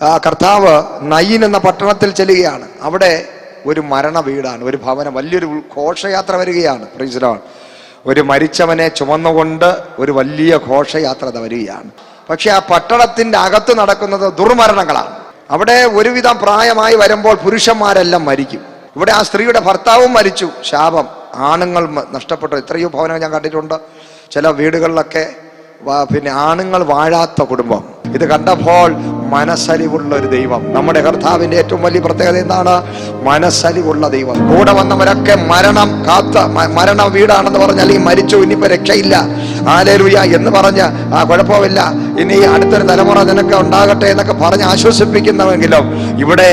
കർത്താവ് നയീൻ എന്ന പട്ടണത്തിൽ ചെല്ലുകയാണ്. അവിടെ ഒരു മരണ വീടാണ്, ഒരു ഭവനം, വലിയൊരു ഘോഷയാത്ര വരികയാണ്. Praise the Lord. ഒരു മരിച്ചവനെ ചുമന്നുകൊണ്ട് ഒരു വലിയ ഘോഷയാത്ര വരികയാണ്. പക്ഷെ ആ പട്ടണത്തിന്റെ അകത്ത് നടക്കുന്നത് ദുർമരണങ്ങളാണ്. അവിടെ ഒരുവിധം പ്രായമായി വരുമ്പോൾ പുരുഷന്മാരെല്ലാം മരിക്കും. ഇവിടെ ആ സ്ത്രീയുടെ ഭർത്താവും മരിച്ചു, ശാപം. ആണുങ്ങൾ നഷ്ടപ്പെട്ടു. എത്രയോ ഭവനങ്ങൾ ഞാൻ കണ്ടിട്ടുണ്ട്. ചില വീടുകളിലൊക്കെ പിന്നെ ആണുങ്ങൾ വാഴാത്ത കുടുംബം. ഇത് കണ്ടപ്പോൾ മനസ്സലിവുള്ള ഒരു ദൈവം. നമ്മുടെ കർത്താവിന്റെ ഏറ്റവും വലിയ പ്രത്യേകത എന്താണ്? മനസ്സലിവുള്ള ദൈവം. കൂടെ വന്നവരൊക്കെ മരണം കാത്ത മരണ വീടാണെന്ന് പറഞ്ഞാൽ ഈ മരിച്ചു, ഇനിയിപ്പോ രക്ഷയില്ല, ഹല്ലേലൂയ എന്ന് പറഞ്ഞ് കുഴപ്പമില്ല, ഇനി അടുത്തൊരു തലമുറ നിനക്ക് ഉണ്ടാകട്ടെ എന്നൊക്കെ പറഞ്ഞ് ആശ്വസിപ്പിക്കുന്നുവെങ്കിലും ഇവിടെ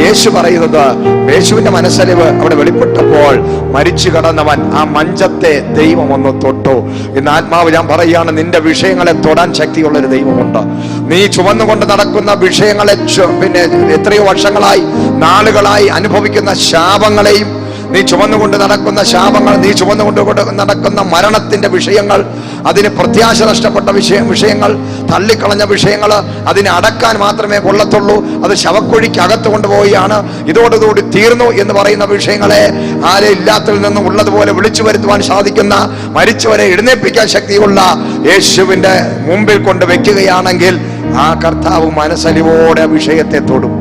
യേശു പറയുന്നത്, യേശുവിന്റെ മനസ്സലിവ് അവിടെ വെളിപ്പെട്ടപ്പോൾ മരിച്ചു കിടന്നവൻ ആ മഞ്ചത്തെ ദൈവം ഒന്ന് തൊട്ടു. ഇന്ന് ആത്മാവ് ഞാൻ പറയുകയാണ്, നിന്റെ വിഷയങ്ങളെ തൊടാൻ ശക്തിയുള്ള ഒരു ദൈവമുണ്ട്. നീ ചുമന്നുകൊണ്ട് നടക്കുന്ന വിഷയങ്ങളെ, പിന്നെ എത്രയോ വർഷങ്ങളായി നാളുകളായി അനുഭവിക്കുന്ന ശാപങ്ങളെയും, നീ ചുമന്നുകൊണ്ട് നടക്കുന്ന ശാപങ്ങൾ, നീ ചുമന്നുകൊണ്ട് നടക്കുന്ന മരണത്തിന്റെ വിഷയങ്ങൾ, അതിന് പ്രത്യാശ നഷ്ടപ്പെട്ട വിഷയങ്ങൾ, തള്ളിക്കളഞ്ഞ വിഷയങ്ങൾ, അതിനെ അടക്കാൻ മാത്രമേ കൊള്ളത്തുള്ളൂ, അത് ശവക്കുഴിക്കകത്ത് കൊണ്ടുപോവുകയാണ്, ഇതോടുകൂടി തീർന്നു എന്ന് പറയുന്ന വിഷയങ്ങളെ ആരെ ഇല്ലാത്തതിൽ നിന്നും ഉള്ളതുപോലെ വിളിച്ചു വരുത്തുവാൻ സാധിക്കുന്ന, മരിച്ചവരെ എഴുന്നേൽപ്പിക്കാൻ ശക്തിയുള്ള യേശുവിന്റെ മുമ്പിൽ കൊണ്ട് വെക്കുകയാണെങ്കിൽ ആ കർത്താവ് മനസ്സലിവോടെ വിഷയത്തെ തൊടും.